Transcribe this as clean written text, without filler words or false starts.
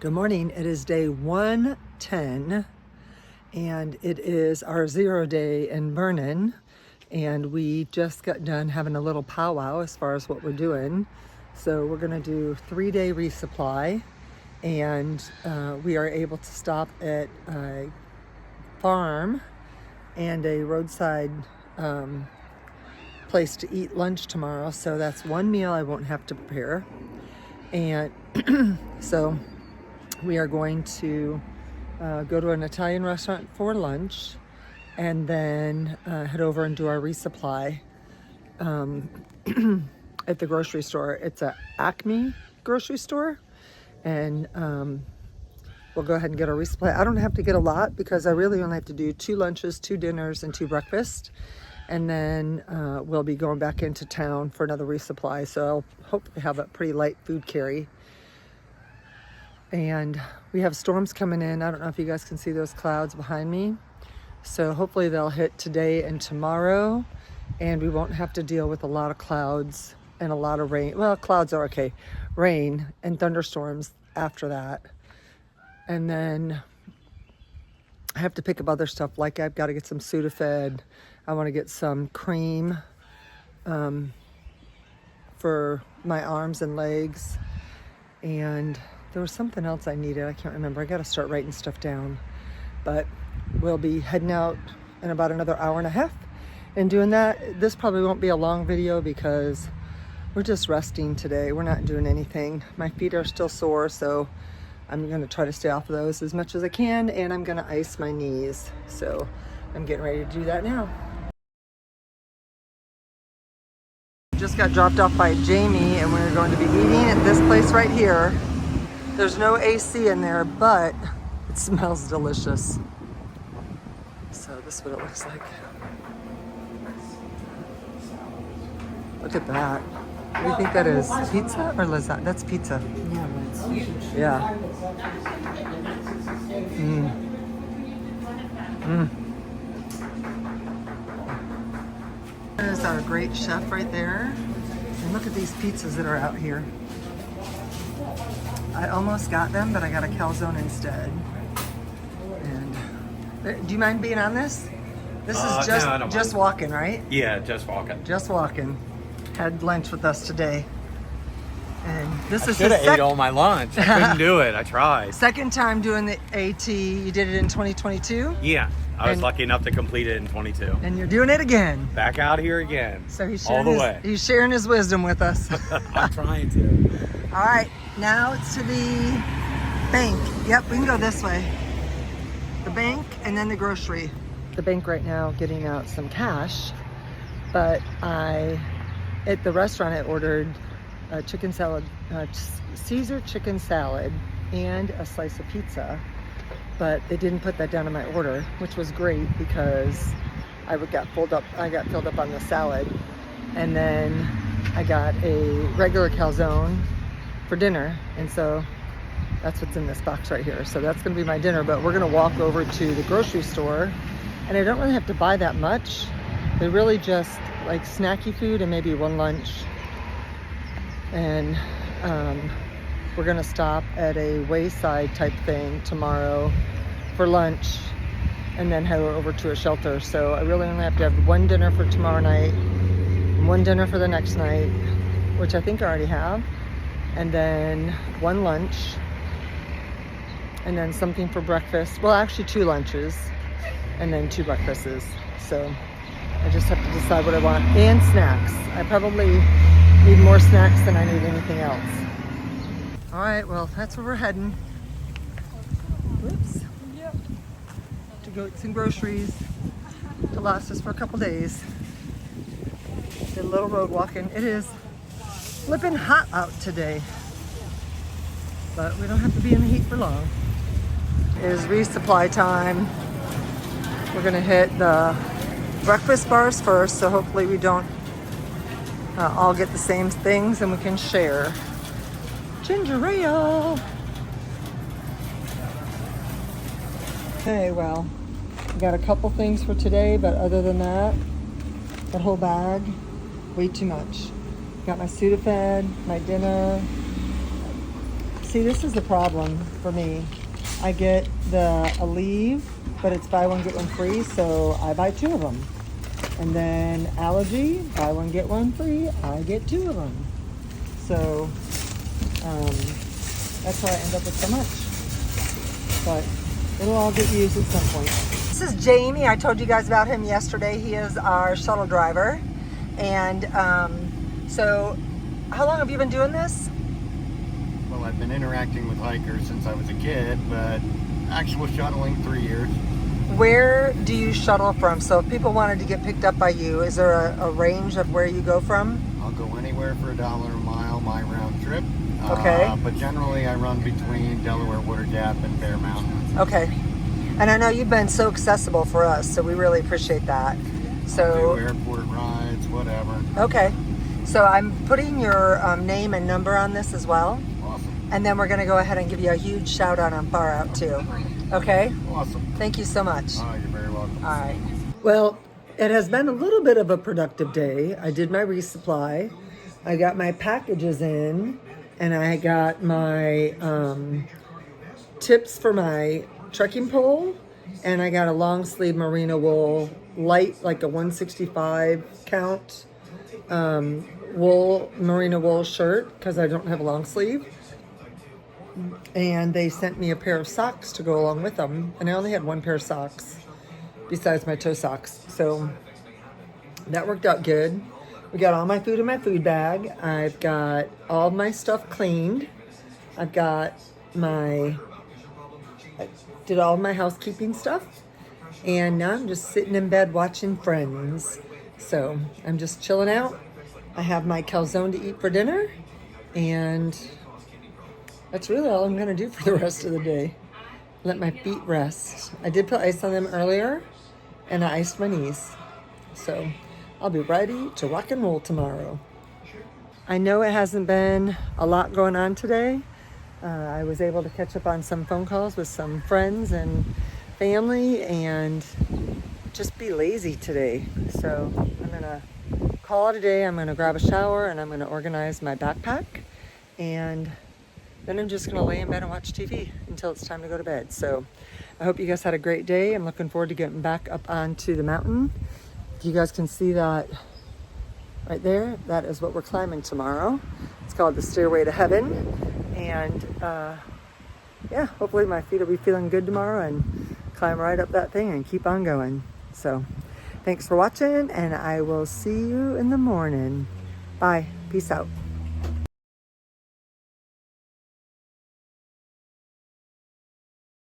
Good morning. It is day 110 and it is our 0 day in Vernon, and we just got done having a little powwow as far as what we're doing. So we're going to do 3-day resupply, and we are able to stop at a farm and a roadside place to eat lunch tomorrow. So that's one meal I won't have to prepare. And so we are going to go to an Italian restaurant for lunch, and then head over and do our resupply at the grocery store. It's a Acme grocery store, and we'll go ahead and get our resupply. I don't have to get a lot because I really only have to do 2 lunches, 2 dinners, and 2 breakfasts. And then we'll be going back into town for another resupply. So I'll hopefully have a pretty light food carry. And we have storms coming in. I don't know if you guys can see those clouds behind me. So hopefully they'll hit today and tomorrow, and we won't have to deal with a lot of clouds and a lot of rain. Well, clouds are okay. Rain and thunderstorms after that. And then I have to pick up other stuff, like I've got to get some Sudafed. I want to get some cream for my arms and legs. And there was something else I needed. I can't remember. I got to start writing stuff down. But we'll be heading out in about another hour and a half and doing that. This probably won't be a long video because we're just resting today. We're not doing anything. My feet are still sore, so I'm going to try to stay off of those as much as I can, and I'm going to ice my knees. So I'm getting ready to do that now. Just got dropped off by Jamie, and we're going to be eating at this place right here. There's no AC in there, but it smells delicious. So this is what it looks like. Look at that. What do you think that is? Pizza or lasagna? That's pizza. Yeah, it's huge. Yeah. There's our great chef right there. And look at these pizzas that are out here. I almost got them, but I got a calzone instead. And do you mind being on this? This is just walking, right? Yeah, just walking. Just walking. Had lunch with us today. And this is should have ate all my lunch. I couldn't do it. I tried. Second time doing the AT. You did it in 2022? Yeah. I was lucky enough to complete it in 22. And you're doing it again. Back out here again. So he's all sharing the way. He's sharing his wisdom with us. I'm trying to. All right, now it's to the bank. Yep, we can go this way. The bank and then the grocery. The bank right now getting out some cash, but at the restaurant I ordered a chicken salad, Caesar chicken salad, and a slice of pizza. But they didn't put that down in my order, which was great because I got filled up on the salad, and then I got a regular calzone for dinner, and so that's what's in this box right here. So that's gonna be my dinner, but we're gonna walk over to the grocery store, and I don't really have to buy that much. They're really just like snacky food and maybe 1 lunch. And we're gonna stop at a wayside type thing tomorrow for lunch, and then head over to a shelter. So I really only have to have 1 dinner for tomorrow night, 1 dinner for the next night, which I think I already have, and then 1 lunch, and then something for breakfast. Well, actually 2 lunches, and then 2 breakfasts. So I just have to decide what I want, and snacks. I probably need more snacks than I need anything else. All right, well, that's where we're heading. Whoops. Yep. To go get some groceries to last us for a couple days. Did a little road walking. It is flipping hot out today, but we don't have to be in the heat for long. It is resupply time. We're gonna hit the breakfast bars first, so hopefully we don't all get the same things and we can share. Ginger ale. Okay, well, we got a couple things for today, but other than that whole bag, way too much. Got my Sudafed, my dinner, See, this is the problem for me. I get a leave, but it's buy one, get one free, so I buy 2 of them. And then allergy, buy one, get one free, I get 2 of them. So that's how I end up with so much. But it'll all get used at some point. This is Jamie. I told you guys about him yesterday. He is our shuttle driver. And so how long have you been doing this? Well, I've been interacting with hikers since I was a kid, but actual shuttling 3 years. Where do you shuttle from? So if people wanted to get picked up by you, is there a range of where you go from? I'll go anywhere for $1 a mile, my round trip. Okay. But generally I run between Delaware, Water Gap, and Bear Mountain. Okay. And I know you've been so accessible for us, so we really appreciate that. So I'll do airport rides, whatever. okay. So I'm putting your name and number on this as well. Awesome. And then we're going to go ahead and give you a huge shout out on Far Out too. Okay? Awesome. Thank you so much. Oh, you're very welcome. All right. Well, it has been a little bit of a productive day. I did my resupply. I got my packages in, and I got my tips for my trekking pole, and I got a long sleeve merino wool, light, like a 165 count merino wool shirt, because I don't have a long sleeve. And they sent me a pair of socks to go along with them, and I only had 1 pair of socks besides my toe socks, so that worked out good. We got all my food in my food bag. I've got all my stuff cleaned. I did all my housekeeping stuff, and now I'm just sitting in bed watching Friends. So I'm just chilling out. I have my calzone to eat for dinner, and that's really all I'm gonna do for the rest of the day. Let my feet rest. I did put ice on them earlier, and I iced my knees. So I'll be ready to rock and roll tomorrow. I know it hasn't been a lot going on today. I was able to catch up on some phone calls with some friends and family and just be lazy today. So I'm gonna call it a day. I'm gonna grab a shower and I'm gonna organize my backpack, and then I'm just gonna lay in bed and watch TV until it's time to go to bed. So I hope you guys had a great day. I'm looking forward to getting back up onto the mountain. You guys can see that right there. That is what we're climbing tomorrow. It's called the Stairway to Heaven. And yeah, hopefully my feet will be feeling good tomorrow and climb right up that thing and keep on going. So thanks for watching, and I will see you in the morning. Bye. Peace out.